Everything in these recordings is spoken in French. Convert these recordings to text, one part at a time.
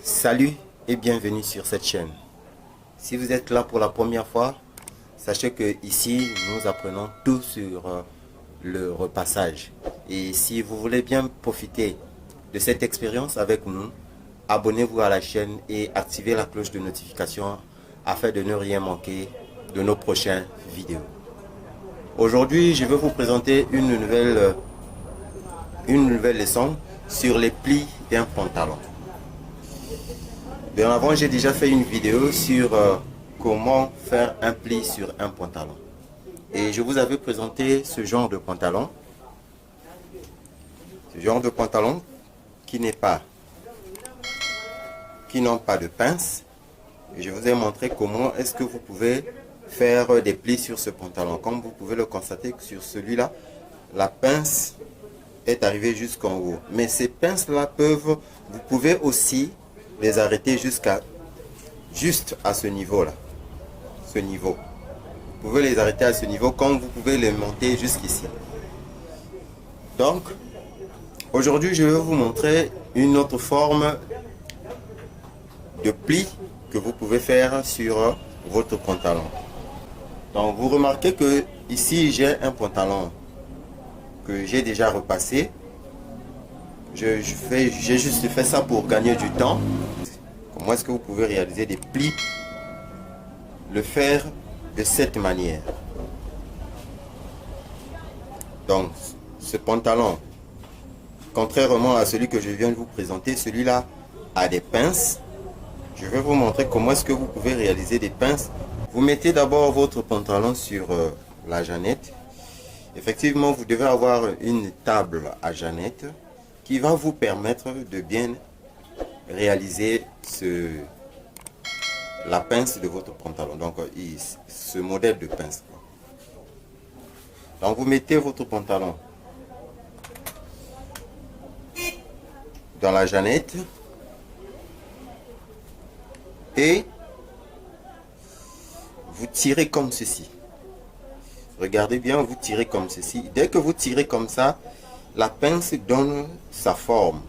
Salut et bienvenue sur cette chaîne. Si vous êtes là pour la première fois, sachez que ici nous apprenons tout sur le repassage. Et si vous voulez bien profiter de cette expérience avec nous, abonnez-vous à la chaîne et activez la cloche de notification afin de ne rien manquer de nos prochaines vidéos. Aujourd'hui, je vais vous présenter une nouvelle leçon sur les plis d'un pantalon. Bien avant, j'ai déjà fait une vidéo sur comment faire un pli sur un pantalon. Et je vous avais présenté ce genre de pantalon. Ce genre de pantalon qui n'ont pas de pince. Et je vous ai montré comment est-ce que vous pouvez faire des plis sur ce pantalon. Comme vous pouvez le constater sur celui-là, la pince est arrivée jusqu'en haut. Mais ces pinces-là vous pouvez aussi les arrêter juste à ce niveau-là. Ce niveau. Vous pouvez les arrêter à ce niveau comme vous pouvez les monter jusqu'ici. Donc, aujourd'hui, je vais vous montrer une autre forme de pli que vous pouvez faire sur votre pantalon. Donc, vous remarquez que ici, j'ai un pantalon que j'ai déjà repassé. J'ai juste fait ça pour gagner du temps. Comment est-ce que vous pouvez réaliser des plis? Le faire de cette manière. Donc, ce pantalon, contrairement à celui que je viens de vous présenter, celui-là a des pinces. Je vais vous montrer comment est-ce que vous pouvez réaliser des pinces. Vous mettez d'abord votre pantalon sur la jeannette. Effectivement, vous devez avoir une table à jeannette qui va vous permettre de bien réaliser la pince de votre pantalon. Donc, ce modèle de pince. Donc, vous mettez votre pantalon dans la jeannette et vous tirez comme ceci. Regardez bien, vous tirez comme ceci. Dès que vous tirez comme ça, la pince donne sa forme.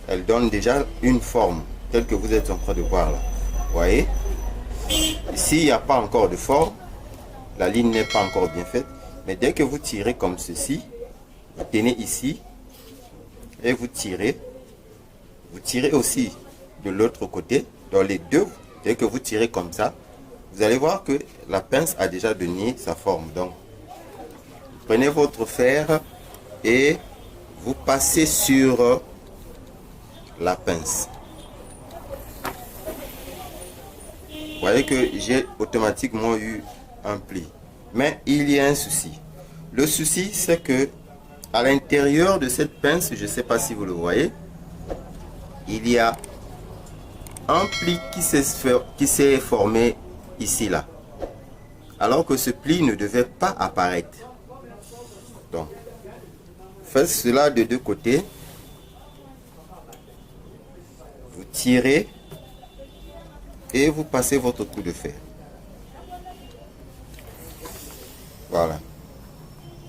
Elle donne déjà une forme, telle que vous êtes en train de voir là. Vous voyez? Ici, il n'y a pas encore de forme. La ligne n'est pas encore bien faite. Mais dès que vous tirez comme ceci, vous tenez ici et vous tirez. Vous tirez aussi de l'autre côté, dans les deux. Dès que vous tirez comme ça, vous allez voir que la pince a déjà donné sa forme. Donc, prenez votre fer et vous passez sur la pince. Vous voyez que j'ai automatiquement eu un pli. Mais il y a un souci. Le souci, c'est que à l'intérieur de cette pince, je ne sais pas si vous le voyez, il y a un pli qui s'est formé ici, là. Alors que ce pli ne devait pas apparaître. Donc, faites cela de deux côtés. Vous tirez et vous passez votre coup de fer. Voilà.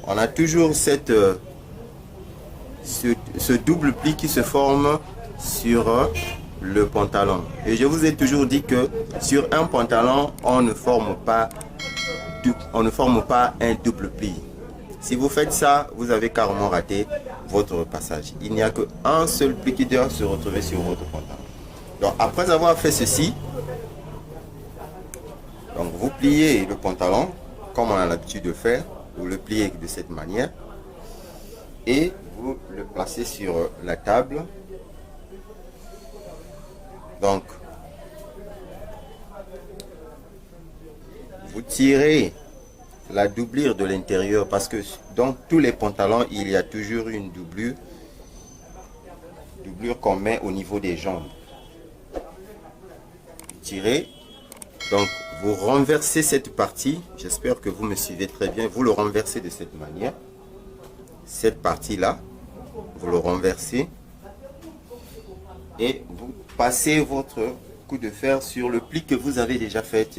On a toujours ce double pli qui se forme sur le pantalon. Et je vous ai toujours dit que sur un pantalon, on ne forme pas un double pli. Si vous faites ça, vous avez carrément raté votre passage. Il n'y a qu'un seul pli qui doit se retrouver sur votre pantalon. Donc après avoir fait ceci, donc vous pliez le pantalon comme on a l'habitude de faire. Vous le pliez de cette manière et vous le placez sur la table. Donc vous tirez la doublure de l'intérieur parce que dans tous les pantalons il y a toujours une doublure qu'on met au niveau des jambes. Vous tirez, donc vous renversez cette partie. J'espère que vous me suivez très bien. Vous le renversez de cette manière. Cette partie là, vous le renversez et vous passez votre coup de fer sur le pli que vous avez déjà fait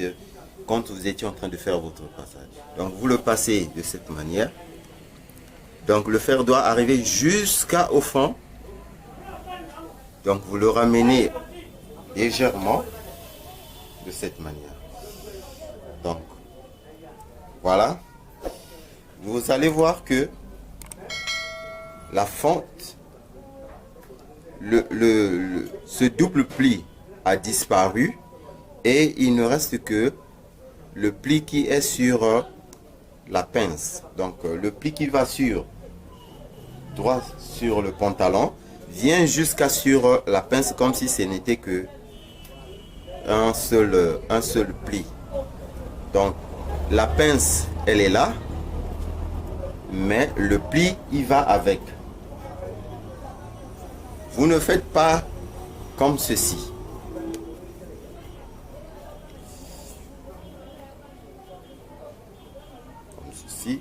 quand vous étiez en train de faire votre passage. Donc vous le passez de cette manière. Donc le fer doit arriver jusqu'au fond Donc vous le ramenez légèrement de cette manière. Donc voilà, vous allez voir que la fente, ce double pli a disparu et il ne reste que le pli qui est sur la pince. Donc le pli qui va droit sur le pantalon vient jusqu'à sur la pince, comme si ce n'était que un seul pli. Donc la pince elle est là, mais le pli il va avec. Vous ne faites pas comme ceci. Comme ceci.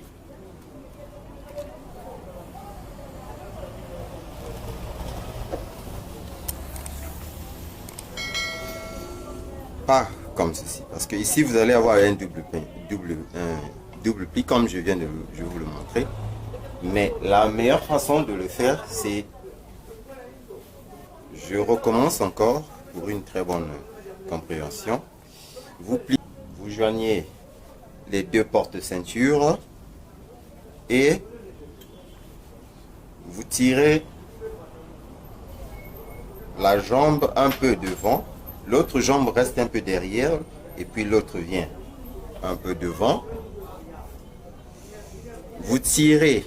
Pas comme ceci, parce que ici vous allez avoir un double pli comme je viens de vous le montrer. Mais la meilleure façon de le faire, c'est, je recommence encore pour une très bonne compréhension. Vous joignez les deux porte-ceintures et vous tirez la jambe un peu devant. L'autre jambe reste un peu derrière et puis l'autre vient un peu devant. Vous tirez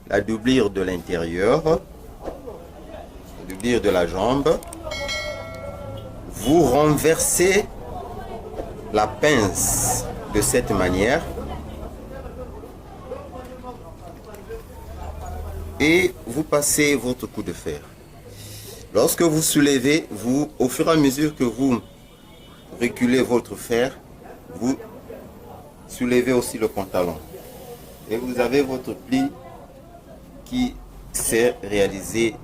la doublure de l'intérieur, la doublure de la jambe. Vous renversez la pince de cette manière et vous passez votre coup de fer. Lorsque vous soulevez, au fur et à mesure que vous reculez votre fer, vous soulevez aussi le pantalon. Et vous avez votre pli qui s'est réalisé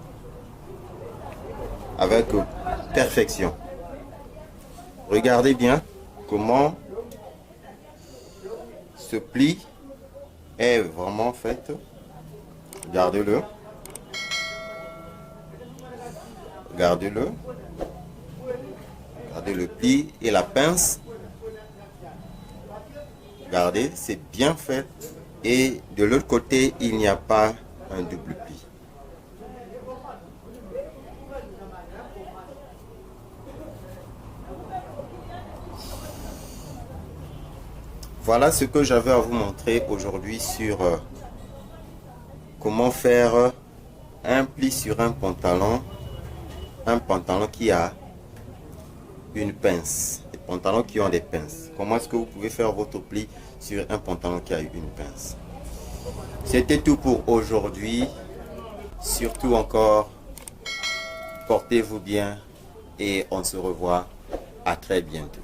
avec perfection. Regardez bien comment ce pli est vraiment fait. Regardez-le. Regardez-le. Regardez le pli et la pince. Regardez, c'est bien fait. Et de l'autre côté, il n'y a pas un double pli. Voilà ce que j'avais à vous montrer aujourd'hui sur comment faire un pli sur un pantalon qui a une pince, des pantalons qui ont des pinces. Comment est-ce que vous pouvez faire votre pli sur un pantalon qui a une pince? C'était tout pour aujourd'hui. Surtout encore, portez-vous bien et on se revoit à très bientôt.